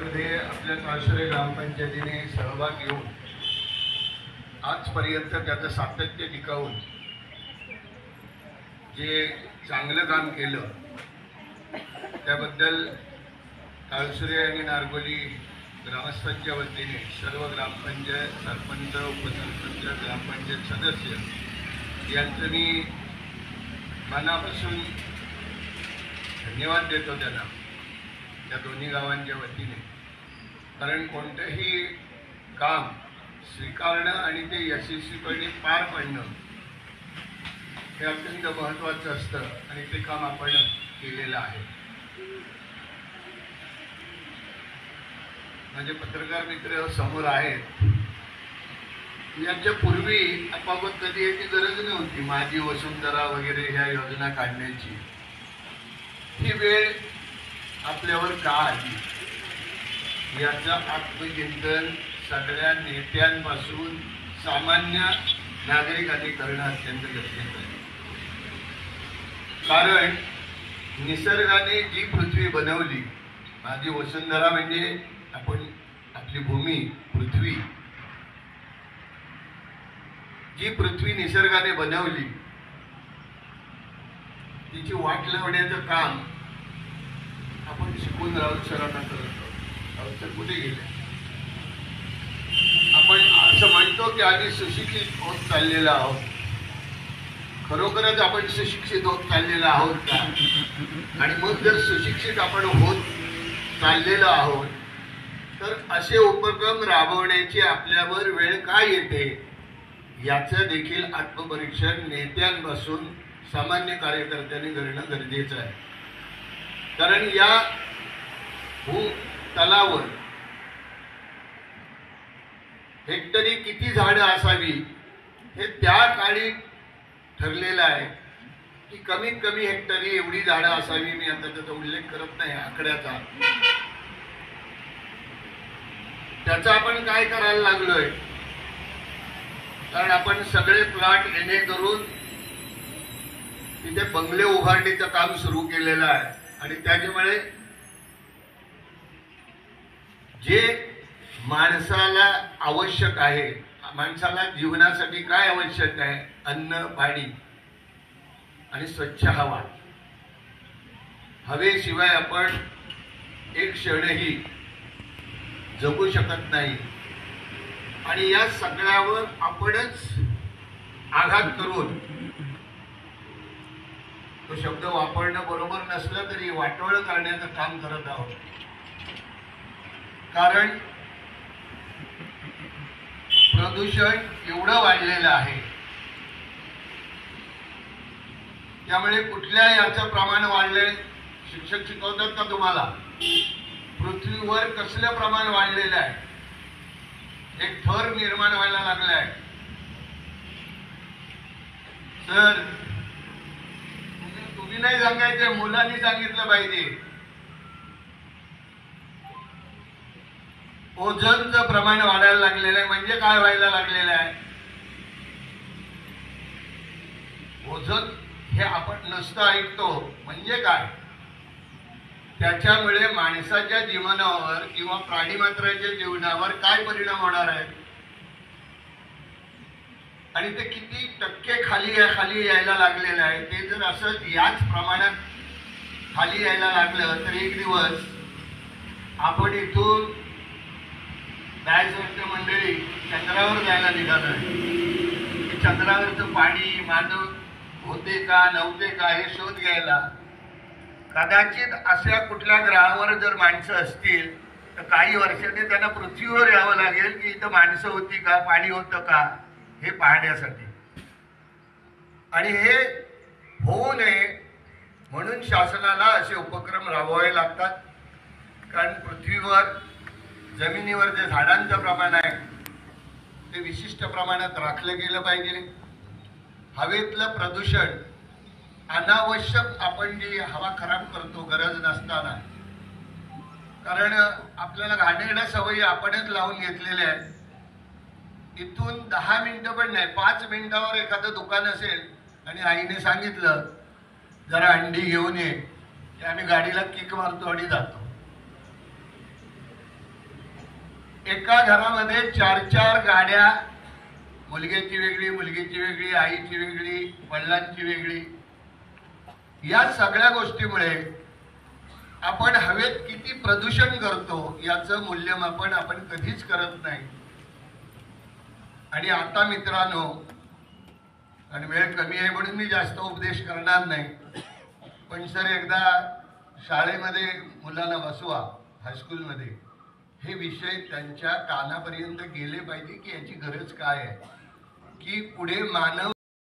यामध्ये आपल्या ताळसरे ग्रामपंचायतीने सहभाग घेऊन आजपर्यंत त्याचं सातत्य टिकवून जे चांगलं काम केलं त्याबद्दल ताळसरे आणि नारगोली ग्रामस्थांच्या वतीने सर्व ग्रामपंचायत सरपंच, उपसरपंच, ग्रामपंचायत सदस्य यांचं मी मनापासून धन्यवाद देतो त्यांना, त्या दोन्ही गावांच्या वतीने. कारण कोणतंही काम स्वीकारणं आणि ते यशस्वीपणे पार पाडणं हे अत्यंत महत्त्वाचं असतं आणि ते काम आपण केलेलं आहे. माझे पत्रकार मित्र समोर आहेत. यांच्या पूर्वी अपागत कधी याची गरज नव्हती. माझी वसुंधरा वगैरे ह्या योजना काढण्याची ही वेळ आपल्यावर का आली याचं आत्मचिंतन सगळ्या नेत्यांपासून सामान्य नागरिकांनी करणं अत्यंत गरजेचं आहे. कारण निसर्गाने जी पृथ्वी बनवली, माझी वसुंधरा म्हणजे आपण आपली भूमी पृथ्वी, जी पृथ्वी निसर्गाने बनवली तिची वाट लावण्याचं काम आपण शिकून राऊत सरांना करतो. राऊत सर कुठे गेले? आपण असं म्हणतो की आम्ही सुशिक्षित होत चाललेलो आहोत. खरोखरच आपण सुशिक्षित होत चाललेलो आहोत का? आणि मग जर सुशिक्षित आपण होत चाललेलो आहोत तर असे उपक्रम राबवण्याची आपल्यावर वेळ का येते याचं देखील आत्मपरीक्षण नेत्यांपासून सामान्य कार्यकर्त्यांनी करणं गरजेचं आहे. कारण या भूतलावर हेक्टरी किती झाडं असावी हे त्या काळी ठरलेलं आहे की कमीत कमी हेक्टरी एवढी झाडं असावी. मी आता त्याचा उल्लेख करत नाही आकड्याचा. त्याचा आपण काय करायला लागलोय? कारण आपण सगळे प्लॉट येणे करून तिथे बंगले उभारणीचं काम सुरू केलेलं आहे आणि त्याच्यामुळे जे माणसाला आवश्यक आहे, माणसाला जीवनासाठी काय आवश्यक आहे, अन्न, पाणी आणि स्वच्छ हवा, हवेशिवाय आपण एक क्षणही जगू शकत नाही. आणि या सगळ्यावर आपणच आघात करून, तो शब्द वापरणं बरोबर नसलं तरी वाटोळ करण्याचं काम करत आहोत. कारण प्रदूषण एवढं वाढलेलं आहे, त्यामुळे कुठल्या याचं प्रमाण वाढले? शिक्षक शिकवतात का तुम्हाला? पृथ्वीवर कसलं प्रमाण वाढलेलं आहे? एक थर निर्माण व्हायला लागलाय. सर तुम्ही नाही सांगायचं, मुलांनी सांगितलं पाहिजे. ओझोनचं प्रमाण वाढायला लागलेलं आहे. म्हणजे काय व्हायला लागलेलं आहे? ओझोन हे आपण नुसतं ऐकतो, म्हणजे काय? त्याच्यामुळे माणसाच्या जीवनावर किंवा प्राणीमात्राच्या जीवनावर काय परिणाम होणार आहे आणि ते किती टक्के खाली यायला लागलेलं आहे. ते जर असं याच प्रमाणात खाली यायला लागलं तर एक दिवस आपण इथून जायचं मंडळी चंद्रावर जायला निघालो आहे. चंद्रावरचं पाणी मानव होते का नव्हते का हे शोध घ्यायला कदाचित अशा कुठल्या ग्रहावर जर माणसं असतील तर काही वर्षांनी त्यांना पृथ्वीवर यावं लागेल की इथं माणसं होती का, पाणी होतं का हे पाहण्यासाठी. आणि हे होऊ नये म्हणून शासनाला असे उपक्रम राबवावे लागतात. कारण पृथ्वीवर जमिनीवर जे झाडांचं प्रमाण आहे ते विशिष्ट प्रमाणात राखलं गेलं पाहिजे. हवेतलं प्रदूषण अनावश्यक आपण जी हवा खराब करतो गरज नसताना, कारण आपल्याला घाणेरड्या सवयी आपणच लावून घेतलेल्या आहेत. इथून 10 मिनिटं पण नाही, 5 मिनिटावर एखादं दुकान असेल आणि आईने सांगितलं जरा अंडी घेऊन ये, की आम्ही गाडीला किक मारतो आणि जातो. एका घरामध्ये 4-4 गाड्या, मुलग्याची वेगळी, मुलगीची वेगळी, आईची वेगळी, वडिलांची वेगळी. या सगळ्या गोष्टीमुळे आपण हवेत किती प्रदूषण करतो याचं मूल्यमापन आपण कधीच करत नाही. आणि आता मित्रांनो, आणि वेळ कमी आहे म्हणून मी जास्त उपदेश करणार नाही, पण सर एकदा शाळेमध्ये मुलांना बसवा, हायस्कूलमध्ये, हे विषय त्यांच्या कानापर्यंत गेले पाहिजे की याची गरज काय आहे, की पुढे मानव